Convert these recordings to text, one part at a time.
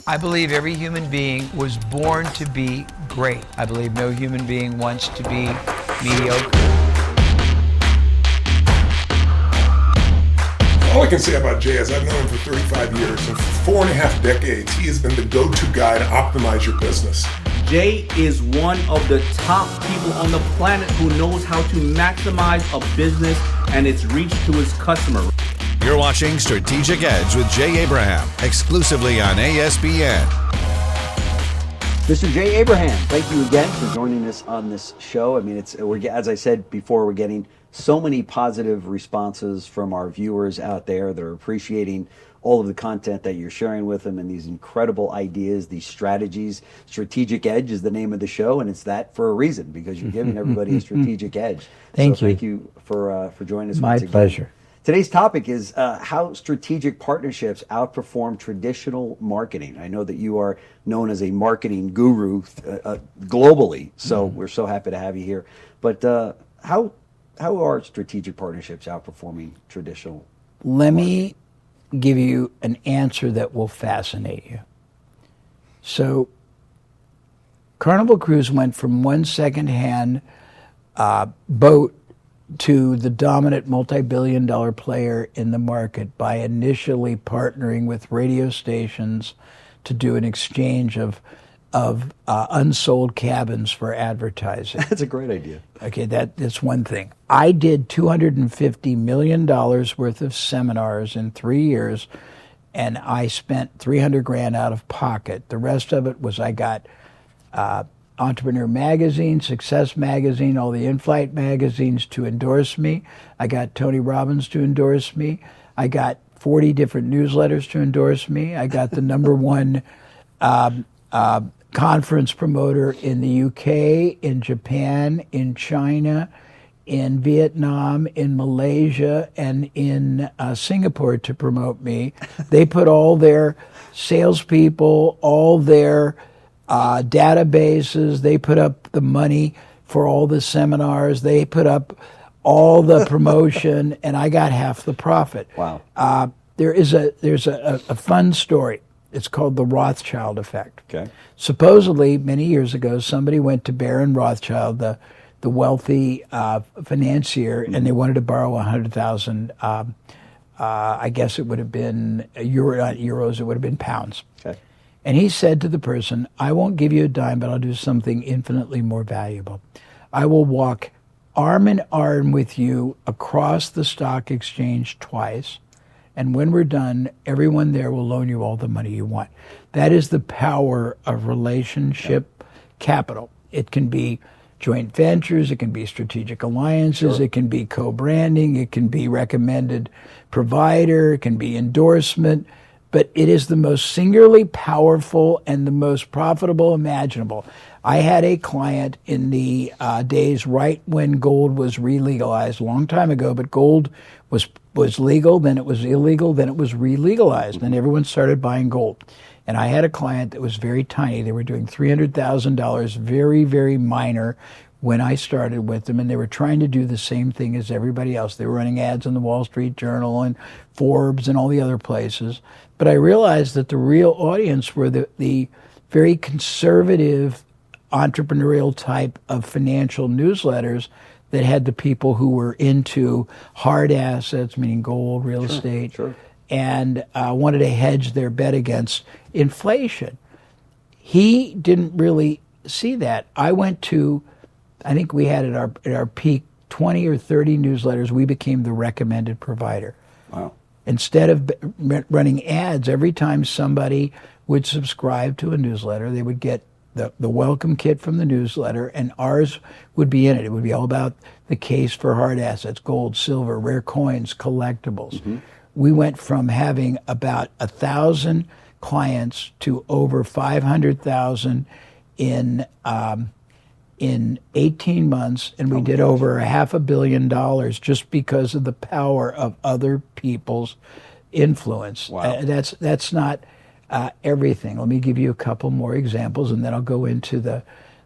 I believe every human being was born to be great. I believe no human being wants to be mediocre. All I can say about Jay is I've known him for 35 years, and for 4.5 decades, he has been the go-to guy to optimize your business. Jay is one of the top people on the planet who knows how to maximize a business and its reach to his customer. You're watching Strategic Edge with Jay Abraham, exclusively on ASBN. Mr. Jay Abraham, thank you again for joining us on this show. I mean, as I said before, we're getting so many positive responses from our viewers out there that are appreciating all of the content that you're sharing with them and these incredible ideas, these strategies. Strategic Edge is the name of the show, and it's that for a reason, because you're giving everybody a strategic edge. Thank you. Thank you for joining us. My pleasure. Today's topic is how strategic partnerships outperform traditional marketing. I know that you are known as a marketing guru globally, so we're so happy to have you here. But how are strategic partnerships outperforming traditional Let marketing? me give you an answer that will fascinate you. So, Carnival Cruise went from one second-hand boat to the dominant multi-billion-dollar player in the market by initially partnering with radio stations to do an exchange of unsold cabins for advertising. That's a great idea. Okay, that's one thing. I did $250 million worth of seminars in 3 years, and I spent $300,000 out of pocket. The rest of it was I got Entrepreneur Magazine, Success Magazine, all the in-flight magazines to endorse me. I got Tony Robbins to endorse me. I got 40 different newsletters to endorse me. I got the number one conference promoter in the UK, in Japan, in China, in Vietnam, in Malaysia, and in Singapore to promote me. They put all their salespeople, all their databases, they put up the money for all the seminars, they put up all the promotion, and I got half the profit. Wow. There's a fun story. It's called the Rothschild effect. Okay. Supposedly, many years ago, somebody went to Baron Rothschild, the wealthy financier, and they wanted to borrow 100,000. I guess it would have been not euros, it would have been pounds. Okay. And he said to the person, I won't give you a dime, but I'll do something infinitely more valuable. I will walk arm in arm with you across the stock exchange twice, and when we're done, everyone there will loan you all the money you want. That is the power of relationship capital. It can be joint ventures, it can be strategic alliances, It can be co-branding, it can be recommended provider, it can be endorsement, but it is the most singularly powerful and the most profitable imaginable. I had a client in the days right when gold was re-legalized, a long time ago, but gold was legal, then it was illegal, then it was re-legalized, and everyone started buying gold. And I had a client that was very tiny. They were doing $300,000, very, very minor when I started with them, and they were trying to do the same thing as everybody else. They were running ads in the Wall Street Journal and Forbes and all the other places. But I realized that the real audience were the very conservative entrepreneurial type of financial newsletters that had the people who were into hard assets, meaning gold, real estate, and wanted to hedge their bet against inflation. He didn't really see that. I went to, I think we had at our peak 20 or 30 newsletters. We became the recommended provider. Wow. Instead of running ads, every time somebody would subscribe to a newsletter, they would get the welcome kit from the newsletter, and ours would be in it. It would be all about the case for hard assets, gold, silver, rare coins, collectibles. Mm-hmm. We went from having about 1,000 clients to over 500,000 in 18 months, and we did over $500 million just because of the power of other people's influence. Wow. That's not everything. Let me give you a couple more examples, and then I'll go into the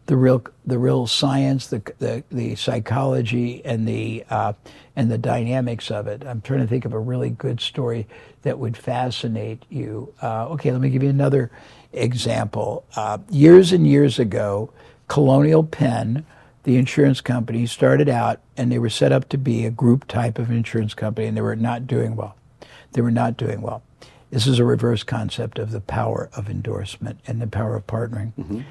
the real science, the psychology, and the dynamics of it. I'm trying to think of a really good story that would fascinate you. Okay, let me give you another example. Years and years ago, Colonial Penn, the insurance company, started out, and they were set up to be a group type of insurance company, and they were not doing well. This is a reverse concept of the power of endorsement and the power of partnering. Mm-hmm.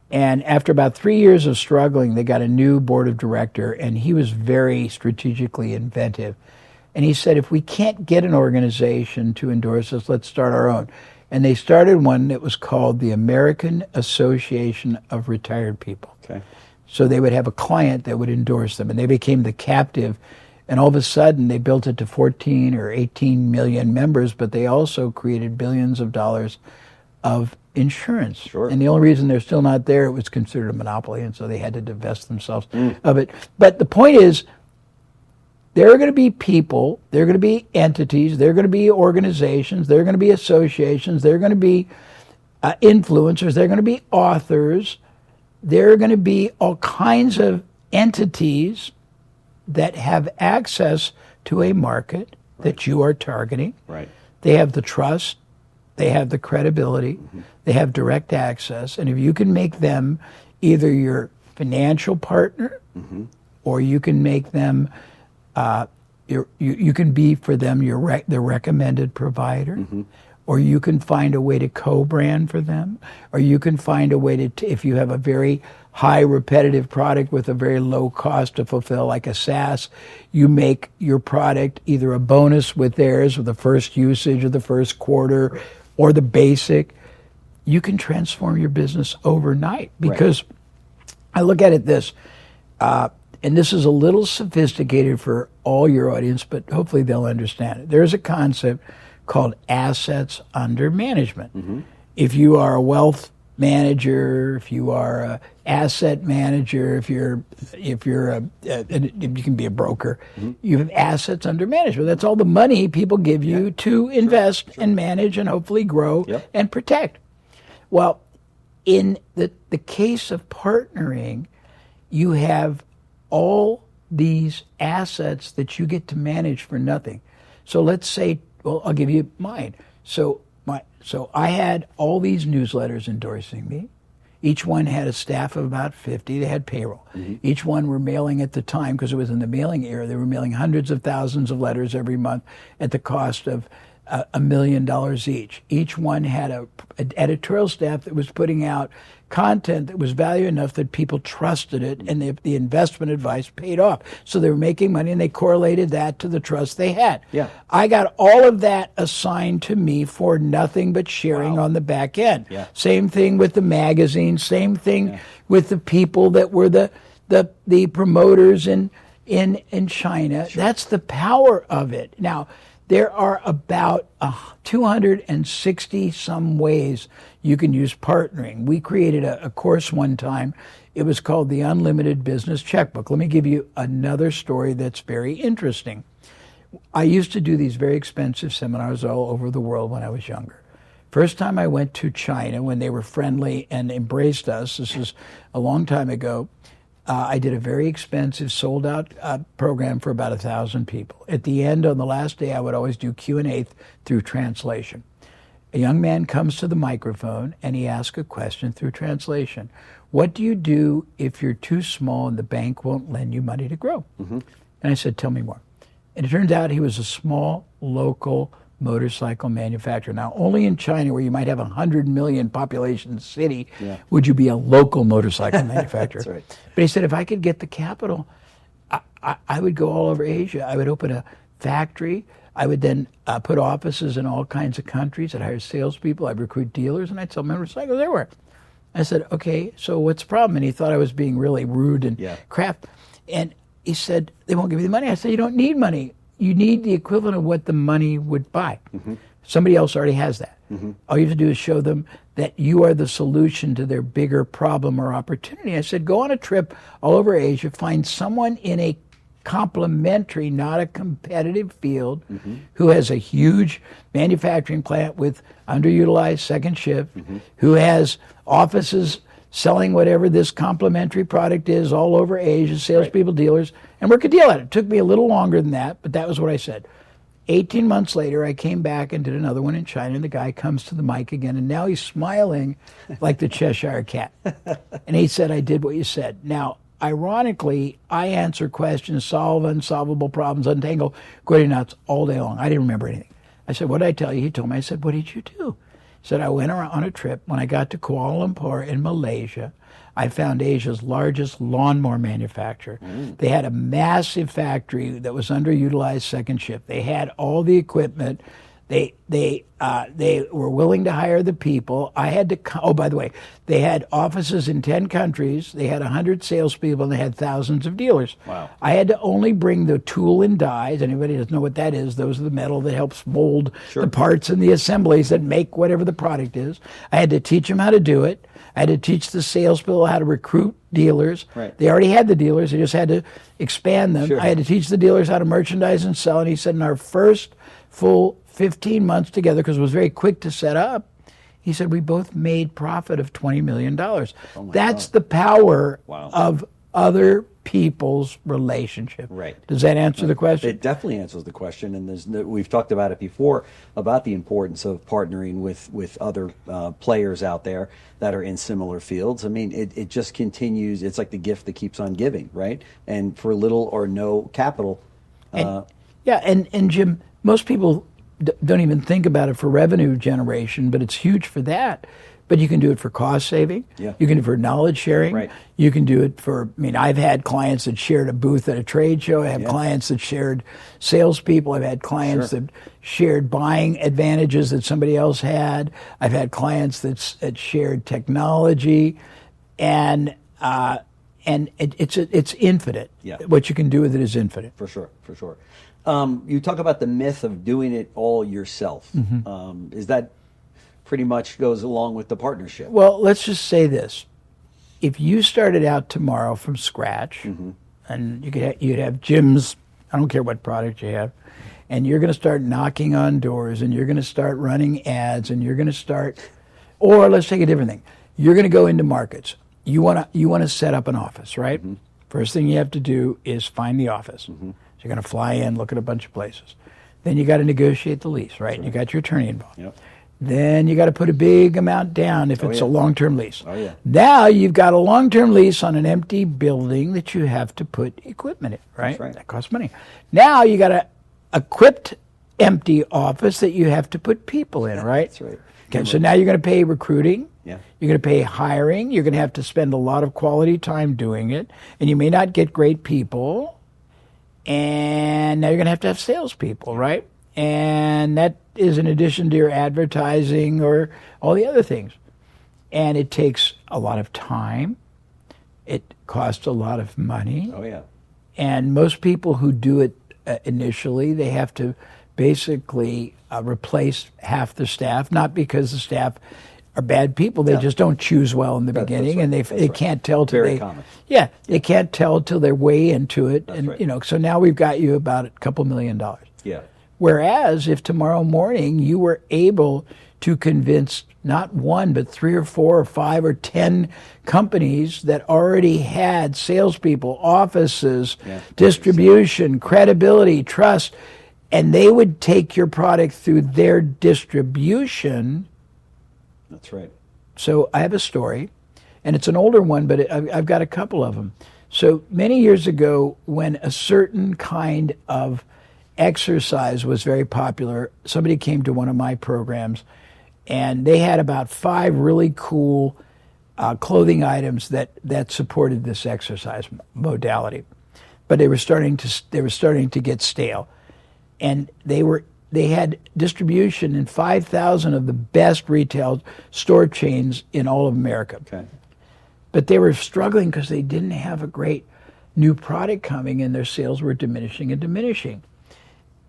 And after about 3 years of struggling, they got a new board of director, and he was very strategically inventive. And he said, if we can't get an organization to endorse us, let's start our own. And they started one that was called the American Association of Retired People. Okay. So they would have a client that would endorse them, and they became the captive. And all of a sudden, they built it to 14 or 18 million members, but they also created billions of dollars of insurance. Sure. And the only reason they're still not there, it was considered a monopoly, and so they had to divest themselves of it. But the point is, there are going to be people, there are going to be entities, there are going to be organizations, there are going to be associations, there are going to be influencers, there are going to be authors, there are going to be all kinds of entities that have access to a market that you are targeting. Right. They have the trust, they have the credibility, they have direct access, and if you can make them either your financial partner, or you can make them, you can be for them the recommended provider, or you can find a way to co-brand for them, or you can find a way to, if you have a very high repetitive product with a very low cost to fulfill, like a SaaS, you make your product either a bonus with theirs, or the first usage, or the first quarter, or the basic. You can transform your business overnight, because I look at it this, and this is a little sophisticated for all your audience, but hopefully they'll understand it. There's a concept called assets under management. If you are a wealth manager, if you are an asset manager, if you can be a broker, you have assets under management. That's all the money people give you to invest and manage and hopefully grow and protect. Well, in the case of partnering, you have all these assets that you get to manage for nothing. So let's say, well, I'll give you mine. So I had all these newsletters endorsing me. Each one had a staff of about 50. They had payroll. Each one were mailing at the time, because it was in the mailing era, they were mailing hundreds of thousands of letters every month at the cost of $1 million each. Each one had an editorial staff that was putting out content that was value enough that people trusted it, and the investment advice paid off. So they were making money, and they correlated that to the trust they had. Yeah. I got all of that assigned to me for nothing but sharing on the back end. Yeah. Same thing with the magazine, same thing with the people that were the promoters in China. Sure. That's the power of it. Now, there are about 260 some ways you can use partnering. We created a course one time. It was called the Unlimited Business Checkbook. Let me give you another story that's very interesting. I used to do these very expensive seminars all over the world when I was younger. First time I went to China, when they were friendly and embraced us, this is a long time ago, I did a very expensive, sold-out program for about 1,000 people. At the end, on the last day, I would always do Q&A through translation. A young man comes to the microphone, and he asks a question through translation. What do you do if you're too small and the bank won't lend you money to grow? And I said, tell me more. And it turns out he was a small, local motorcycle manufacturer. Now, only in China, where you might have 100 million population city, would you be a local motorcycle manufacturer. That's right. But he said, if I could get the capital, I would go all over Asia. I would open a factory. I would then put offices in all kinds of countries. I'd hire salespeople. I'd recruit dealers, and I'd sell motorcycles everywhere. I said, okay, so what's the problem? And he thought I was being really rude and crap. And he said, they won't give you the money. I said, you don't need money. You need the equivalent of what the money would buy. Somebody else already has that. All you have to do is show them that you are the solution to their bigger problem or opportunity. I said, go on a trip all over Asia, find someone in a complementary, not a competitive field, who has a huge manufacturing plant with underutilized second shift, who has offices selling whatever this complementary product is all over Asia, salespeople, dealers, and work a deal at it. It took me a little longer than that, but that was what I said. 18 months later, I came back and did another one in China, and the guy comes to the mic again, and now he's smiling like the Cheshire Cat. And he said, I did what you said. Now, ironically, I answer questions, solve unsolvable problems, untangle Gordian knots all day long. I didn't remember anything. I said, what did I tell you? He told me. I said, what did you do? He said, I went on a trip. When I got to Kuala Lumpur in Malaysia, I found Asia's largest lawnmower manufacturer. They had a massive factory that was underutilized second shift. They had all the equipment. They were willing to hire the people. I had to, oh, by the way, they had offices in 10 countries. They had 100 salespeople, and they had thousands of dealers. Wow. I had to only bring the tool and dies. Anybody doesn't know what that is. Those are the metal that helps mold the parts and the assemblies that make whatever the product is. I had to teach them how to do it. I had to teach the salespeople how to recruit dealers. Right. They already had the dealers. They just had to expand them. I had to teach the dealers how to merchandise and sell. And he said in our first full 15 months together, because it was very quick to set up, he said we both made profit of $20 million. That's the power of other people's relationship. Right. Does that answer the question? It definitely answers the question, and we've talked about it before, about the importance of partnering with other players out there that are in similar fields. I mean, it just continues. It's like the gift that keeps on giving, right? And for little or no capital. And Jim, most people don't even think about it for revenue generation, but it's huge for that. But you can do it for cost saving. Yeah. You can do it for knowledge sharing. Right. You can do it for, I mean, I've had clients that shared a booth at a trade show. I have clients that shared salespeople. I've had clients that shared buying advantages that somebody else had. I've had clients that shared technology, and it's infinite. Yeah. What you can do with it is infinite. For sure. You talk about the myth of doing it all yourself. Is that pretty much goes along with the partnership? Well, let's just say this. If you started out tomorrow from scratch, and you'd have Jim's, I don't care what product you have, and you're going to start knocking on doors, and you're going to start running ads, and you're going to start, or let's take a different thing. You're going to go into markets. You want to set up an office, right? First thing you have to do is find the office. So you're going to fly in, look at a bunch of places. Then you got to negotiate the lease, right? And you got your attorney involved. Then you got to put a big amount down if it's a long-term lease. Now you've got a long-term lease on an empty building that you have to put equipment in, right? That costs money. Now you got an equipped empty office that you have to put people in, right? That's right. Okay, so now you're going to pay recruiting. You're going to pay hiring. You're going to have to spend a lot of quality time doing it, and you may not get great people. And now you're going to have salespeople, right? And that is in addition to your advertising or all the other things. And it takes a lot of time. It costs a lot of money. And most people who do it initially, they have to basically replace half the staff, not because the staff are bad people. They just don't choose well in the beginning, and they can't tell till they can't tell till they're way into it. So now we've got you about a couple $1 million. Whereas if tomorrow morning you were able to convince not one, but 3 or 4 or 5 or 10 companies that already had salespeople, offices, distribution, credibility, trust, and they would take your product through their distribution. That's right. So I have a story, and it's an older one, but I've got a couple of them. So many years ago, when a certain kind of exercise was very popular, somebody came to one of my programs, and they had about 5 really cool clothing items that supported this exercise modality, but they were starting to get stale, and they had distribution in 5,000 of the best retail store chains in all of America. But they were struggling because they didn't have a great new product coming, and their sales were diminishing and diminishing.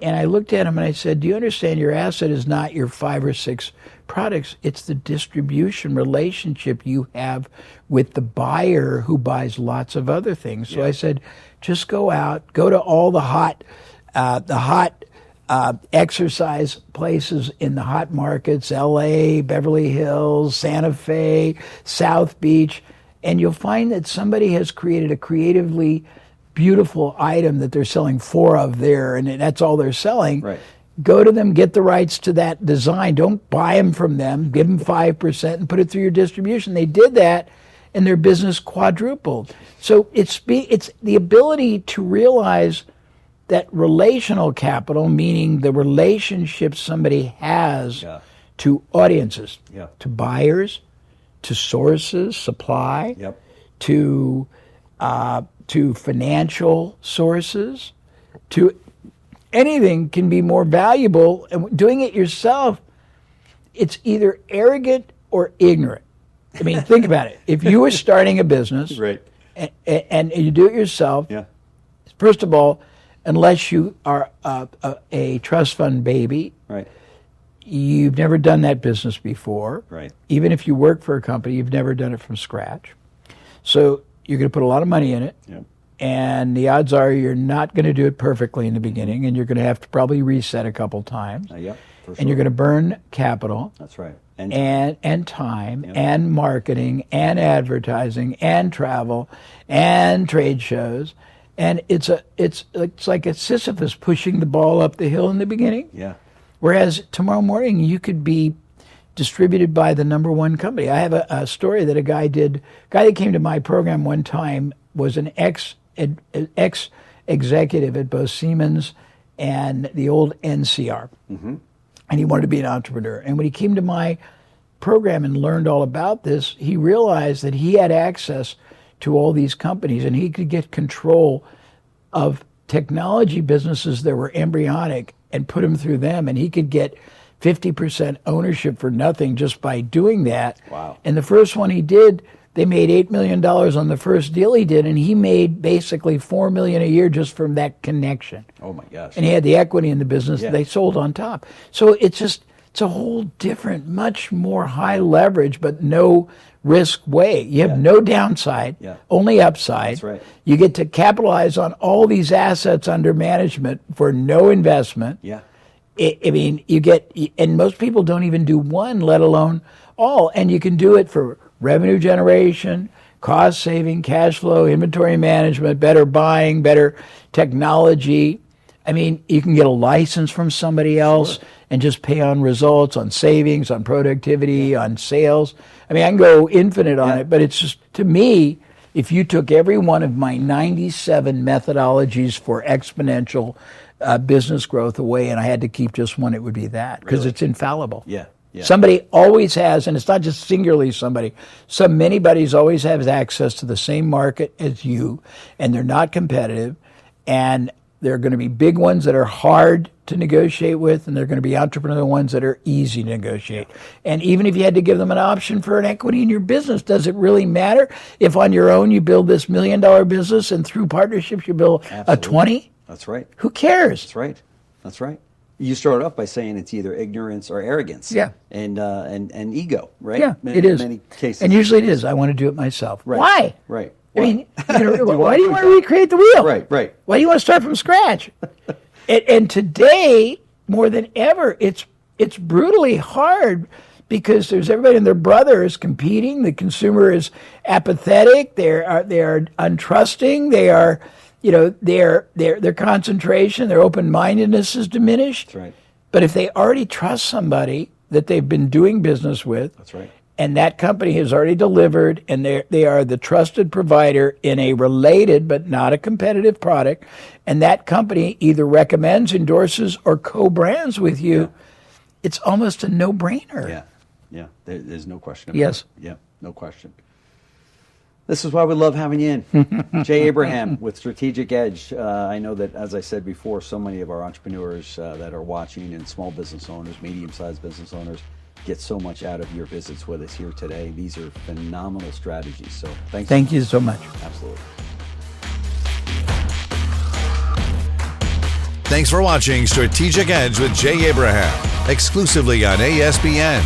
And I looked at him and I said, do you understand your asset is not your 5 or 6 products, it's the distribution relationship you have with the buyer who buys lots of other things. So I said, just go out, go to all the hot exercise places in the hot markets, LA, Beverly Hills, Santa Fe, South Beach. and you'll find that somebody has created a creatively beautiful item that they're selling 4 of there, and that's all they're selling. Right. Go to them, get the rights to that design. Don't buy them from them. Give them 5% and put it through your distribution. They did that, and their business quadrupled. So it's the ability to realize that relational capital, meaning the relationship somebody has to audiences, to buyers, to sources, supply, to financial sources, to anything can be more valuable. And doing it yourself, it's either arrogant or ignorant. I mean, think about it. If you were starting a business, Right. and you do it yourself, first of all, unless you are a trust fund baby, Right. you've never done that business before. Right. Even if you work for a company, you've never done it from scratch. So you're going to put a lot of money in it. Yep. And the odds are you're not going to do it perfectly in the beginning, and you're going to have to probably reset a couple times. Yep. For sure. And you're going to burn capital. That's right. And time and marketing and advertising and travel and trade shows. And it's like a Sisyphus pushing the ball up the hill in the beginning. Yeah. Whereas tomorrow morning you could be distributed by the number one company. I have a story that a guy that came to my program one time was an ex-executive at both Siemens and the old NCR. Mm-hmm. And he wanted to be an entrepreneur. And when he came to my program and learned all about this, he realized that he had access to all these companies, and he could get control of technology businesses that were embryonic and put them through them, and he could get 50% ownership for nothing just by doing that. Wow. And the first one he did, they made $8 million on the first deal he did, and he made basically $4 million a year just from that connection. Oh my gosh. And he had the equity in the business Yeah. they sold on top. So it's a whole different, much more high leverage, but no risk way. You have no downside, only upside. That's right. You get to capitalize on all these assets under management for no investment. Yeah. I mean, and most people don't even do one, let alone all. And you can do it for revenue generation, cost saving, cash flow, inventory management, better buying, better technology. I mean, you can get a license from somebody else and just pay on results, on savings, on productivity, on sales. I mean, I can go infinite on it, but it's just, to me, if you took every one of my 97 methodologies for exponential business growth away and I had to keep just one, it would be that, because it's infallible. Yeah. Yeah. Somebody always has, and it's not just singularly somebody, many buddies always have access to the same market as you, and they're not competitive, and there are going to be big ones that are hard to negotiate with, and there are going to be entrepreneurial ones that are easy to negotiate. And even if you had to give them an option for an equity in your business, does it really matter if on your own you build this $1 million business and through partnerships you build a 20? That's right. Who cares? That's right. That's right. You started off by saying it's either ignorance or arrogance. Yeah. And ego, right? Yeah, it is. Many cases. And usually it is. I want to do it myself. Right. Why? Right. I mean, why do you want to recreate the wheel? Right, right. Why do you want to start from scratch? and today, more than ever, it's brutally hard because there's everybody and their brother is competing. The consumer is apathetic. They are untrusting. They are, their concentration, their open-mindedness is diminished. That's right. But if they already trust somebody that they've been doing business with, That's right. and that company has already delivered, and they are the trusted provider in a related but not a competitive product, and that company either recommends, endorses, or co-brands with you, it's almost a no-brainer. Yeah, yeah. There's no question about Yes. it. Yeah, no question. This is why we love having you in. Jay Abraham with Strategic Edge. I know that, as I said before, so many of our entrepreneurs that are watching, and small business owners, medium-sized business owners, get so much out of your visits with us here today. These are phenomenal strategies. So Thank you so much. Absolutely. Thanks for watching Strategic Edge with Jay Abraham, exclusively on ASBN.